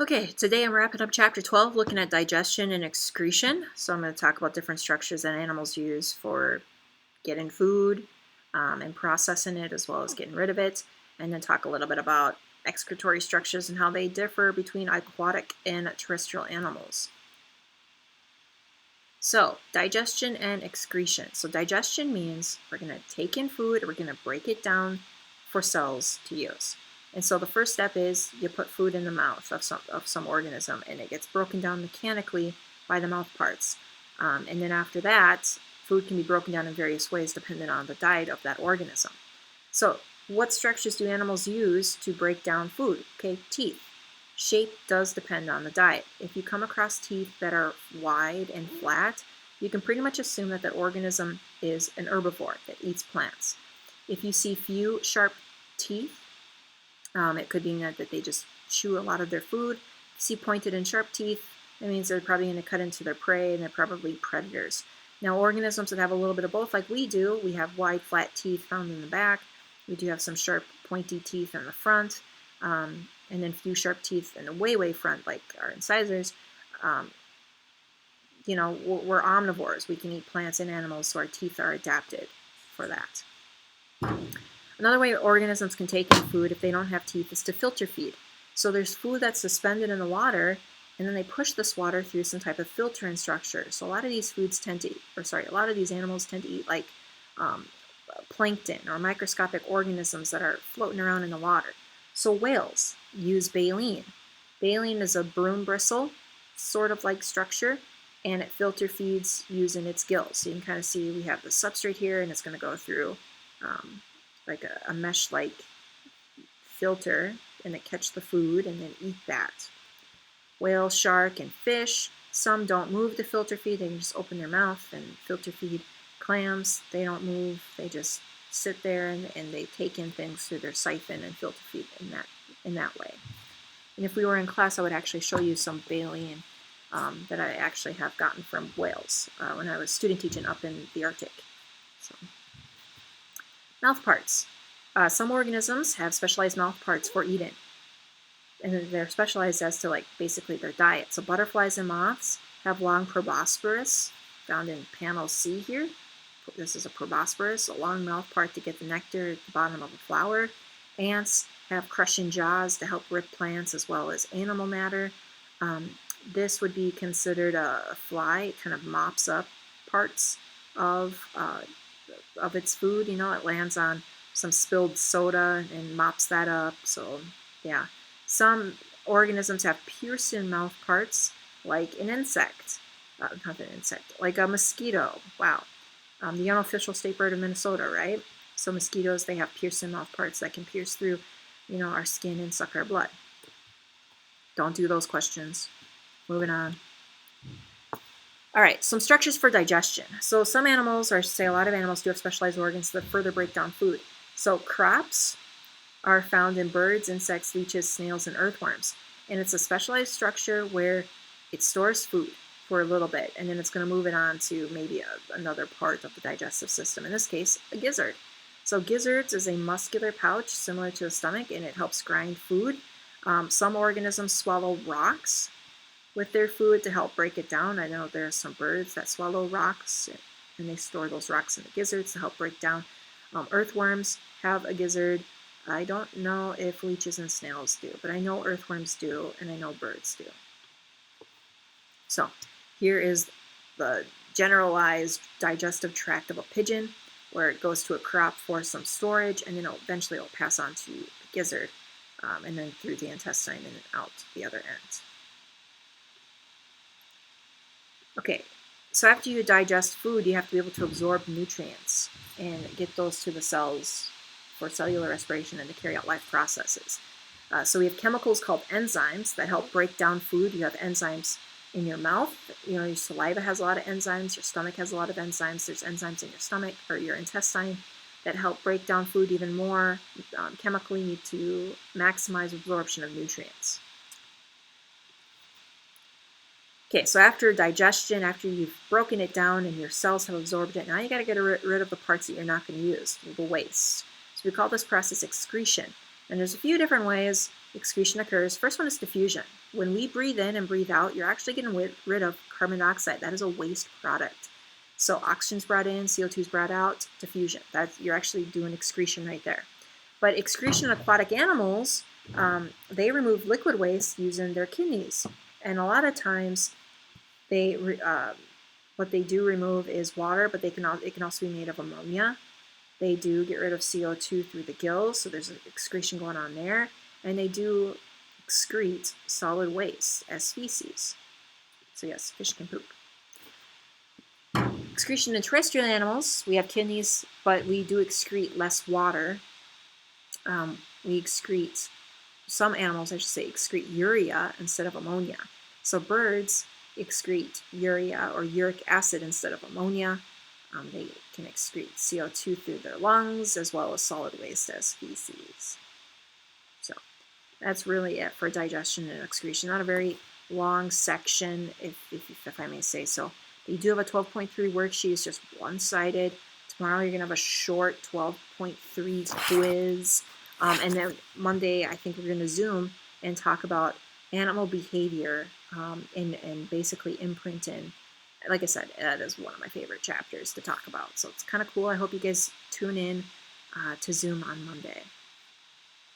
Okay, today I'm wrapping up chapter 12, looking at digestion and excretion. So I'm going to talk about different structures that animals use for getting food and processing it, as well as getting rid of it, and then talk a little bit about excretory structures and how they differ between aquatic and terrestrial animals. So, digestion and excretion. So digestion means we're going to take in food, we're going to break it down for cells to use. And so the first step is you put food in the mouth of some organism, and it gets broken down mechanically by the mouth parts. And then after that, food can be broken down in various ways depending on the diet of that organism. So what structures do animals use to break down food? Okay, teeth. Shape does depend on the diet. If you come across teeth that are wide and flat, you can pretty much assume that that organism is an herbivore that eats plants. If you see few sharp teeth, it could mean that they just chew a lot of their food. If you see pointed and sharp teeth, that means they're probably going to cut into their prey, and they're probably predators. Now, organisms that have a little bit of both, like we do, we have wide, flat teeth found in the back. We do have some sharp, pointy teeth in the front, and then few sharp teeth in the way front, like our incisors. We're omnivores. We can eat plants and animals, so our teeth are adapted for that. Another way organisms can take in food if they don't have teeth is to filter feed. So there's food that's suspended in the water, and then they push this water through some type of filtering structure. So a lot of these animals tend to eat like plankton or microscopic organisms that are floating around in the water. So whales use baleen. Baleen is a broom bristle, sort of like structure, and it filter feeds using its gills. So you can kind of see we have the substrate here, and it's going to go through like a mesh-like filter, and it catch the food and then eat that. Whale, shark, and fish, some don't move to filter feed. They can just open their mouth and filter feed. Clams, they don't move. They just sit there and they take in things through their siphon and filter feed in that way. And if we were in class, I would actually show you some baleen that I actually have gotten from whales when I was student teaching up in the Arctic. So. Mouth parts. Some organisms have specialized mouth parts for eating, and they're specialized as to basically their diet. So butterflies and moths have long proboscis, found in panel C here. This is a proboscis, a long mouth part to get the nectar at the bottom of a flower. Ants have crushing jaws to help rip plants as well as animal matter. This would be considered a fly. It kind of mops up parts of its food. It lands on some spilled soda and mops that up. So yeah, some organisms have piercing mouth parts, like an insect, like a mosquito. Wow, the unofficial state bird of Minnesota, right? So mosquitoes, they have piercing mouth parts that can pierce through, our skin and suck our blood. Don't do those questions. Moving on. All right, some structures for digestion. So some animals, or I should say a lot of animals, do have specialized organs that further break down food. So crops are found in birds, insects, leeches, snails, and earthworms. And it's a specialized structure where it stores food for a little bit, and then it's going to move it on to maybe another part of the digestive system, in this case, a gizzard. So gizzards is a muscular pouch similar to a stomach, and it helps grind food. Some organisms swallow rocks with their food to help break it down. I know there are some birds that swallow rocks, and they store those rocks in the gizzards to help break down. Earthworms have a gizzard. I don't know if leeches and snails do, but I know earthworms do, and I know birds do. So here is the generalized digestive tract of a pigeon, where it goes to a crop for some storage, and then eventually it'll pass on to the gizzard, and then through the intestine and out the other end. Okay, so after you digest food, you have to be able to absorb nutrients and get those to the cells for cellular respiration and to carry out life processes. So we have chemicals called enzymes that help break down food. You have enzymes in your mouth. Your saliva has a lot of enzymes. Your stomach has a lot of enzymes. There's enzymes in your stomach or your intestine that help break down food even more chemically to maximize absorption of nutrients. Okay, so after digestion, after you've broken it down and your cells have absorbed it, now you got to get rid of the parts that you're not going to use, the waste. So we call this process excretion. And there's a few different ways excretion occurs. First one is diffusion. When we breathe in and breathe out, you're actually getting rid of carbon dioxide. That is a waste product. So oxygen's brought in, CO2's brought out, diffusion. You're actually doing excretion right there. But excretion in aquatic animals, they remove liquid waste using their kidneys. And a lot of times, what they do remove is water, but it can also be made of ammonia. They do get rid of CO2 through the gills, so there's an excretion going on there. And they do excrete solid waste as feces. So yes, fish can poop. Excretion in terrestrial animals, we have kidneys, but we do excrete less water. Some animals, I should say, excrete urea instead of ammonia. So birds excrete urea or uric acid instead of ammonia. They can excrete CO2 through their lungs as well as solid waste as feces. So that's really it for digestion and excretion. Not a very long section, if I may say so. You do have a 12.3 worksheet. It's just one-sided. Tomorrow you're going to have a short 12.3 quiz. And then Monday, I think we're going to Zoom and talk about animal behavior and basically imprinting. Like I said, that is one of my favorite chapters to talk about. So it's kind of cool. I hope you guys tune in to Zoom on Monday.